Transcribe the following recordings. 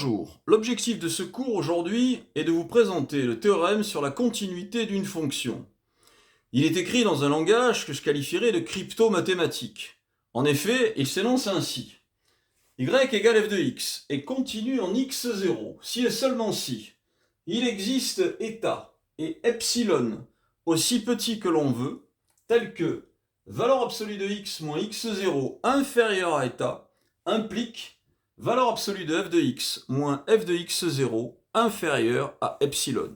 Bonjour, l'objectif de ce cours aujourd'hui est de vous présenter le théorème sur la continuité d'une fonction. Il est écrit dans un langage que je qualifierais de crypto-mathématique. En effet, il s'énonce ainsi. Y égale f de x est continu en x0 si et seulement si il existe état et epsilon aussi petit que l'on veut, tel que valeur absolue de x moins x0 inférieure à état implique valeur absolue de f de x moins f de x0 inférieure à epsilon.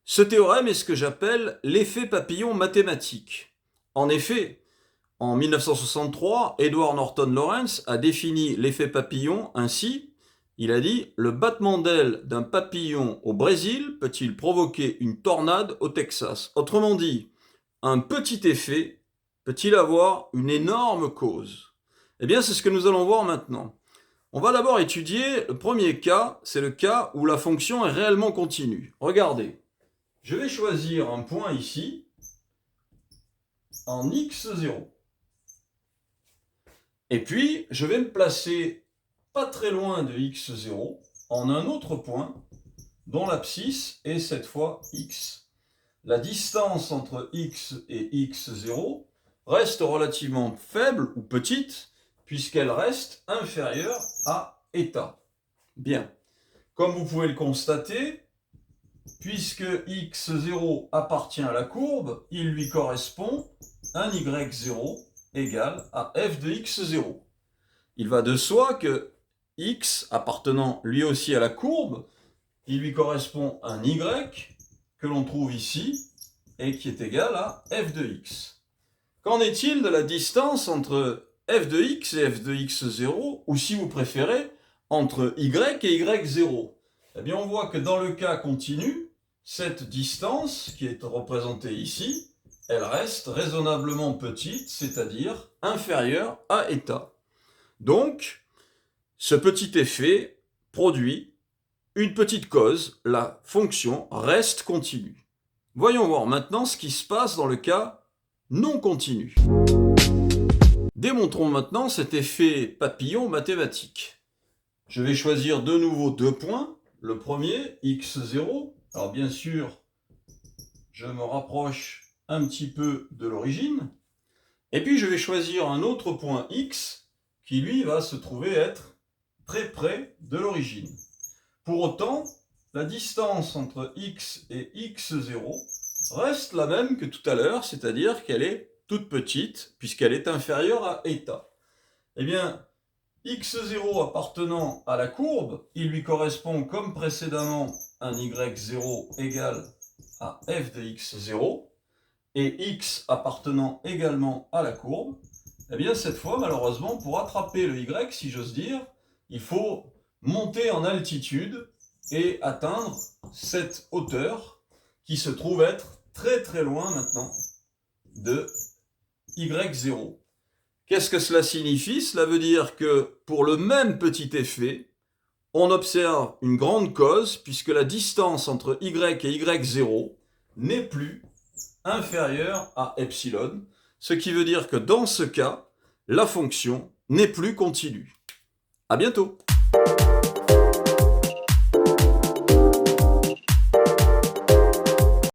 Ce théorème est ce que j'appelle l'effet papillon mathématique. En effet, en 1963, Edward Norton Lawrence a défini l'effet papillon ainsi. Il a dit « Le battement d'aile d'un papillon au Brésil peut-il provoquer une tornade au Texas ?» Autrement dit, un petit effet peut-il avoir une énorme cause? Eh bien, c'est ce que nous allons voir maintenant. On va d'abord étudier le premier cas, c'est le cas où la fonction est réellement continue. Regardez, je vais choisir un point ici, en x0. Et puis, je vais me placer pas très loin de x0, en un autre point, dont l'abscisse est cette fois x. La distance entre x et x0 reste relativement faible ou petite, puisqu'elle reste inférieure à état. Bien, comme vous pouvez le constater, puisque x0 appartient à la courbe, il lui correspond un y0 égale à f de x0. Il va de soi que x appartenant lui aussi à la courbe, il lui correspond un y que l'on trouve ici et qui est égal à f de x. Qu'en est-il de la distance entre f de x et f de x0, ou si vous préférez, entre y et y0? Eh bien, on voit que dans le cas continu, cette distance, qui est représentée ici, elle reste raisonnablement petite, c'est-à-dire inférieure à état. Donc, ce petit effet produit une petite cause, la fonction reste continue. Voyons voir maintenant ce qui se passe dans le cas non continu. Démontrons maintenant cet effet papillon mathématique. Je vais choisir de nouveau deux points. Le premier, x0. Alors bien sûr, je me rapproche un petit peu de l'origine. Et puis je vais choisir un autre point x qui lui va se trouver être très près de l'origine. Pour autant, la distance entre x et x0 reste la même que tout à l'heure, c'est-à-dire qu'elle est toute petite puisqu'elle est inférieure à état. Eh bien, x0 appartenant à la courbe, il lui correspond comme précédemment un y0 égal à f de x0, et x appartenant également à la courbe, eh bien cette fois, malheureusement, pour attraper le y, si j'ose dire, il faut monter en altitude et atteindre cette hauteur qui se trouve être très très loin maintenant de y0. Qu'est-ce que cela signifie? Cela veut dire que pour le même petit effet, on observe une grande cause puisque la distance entre y et y0 n'est plus inférieure à epsilon, ce qui veut dire que dans ce cas, la fonction n'est plus continue. À bientôt!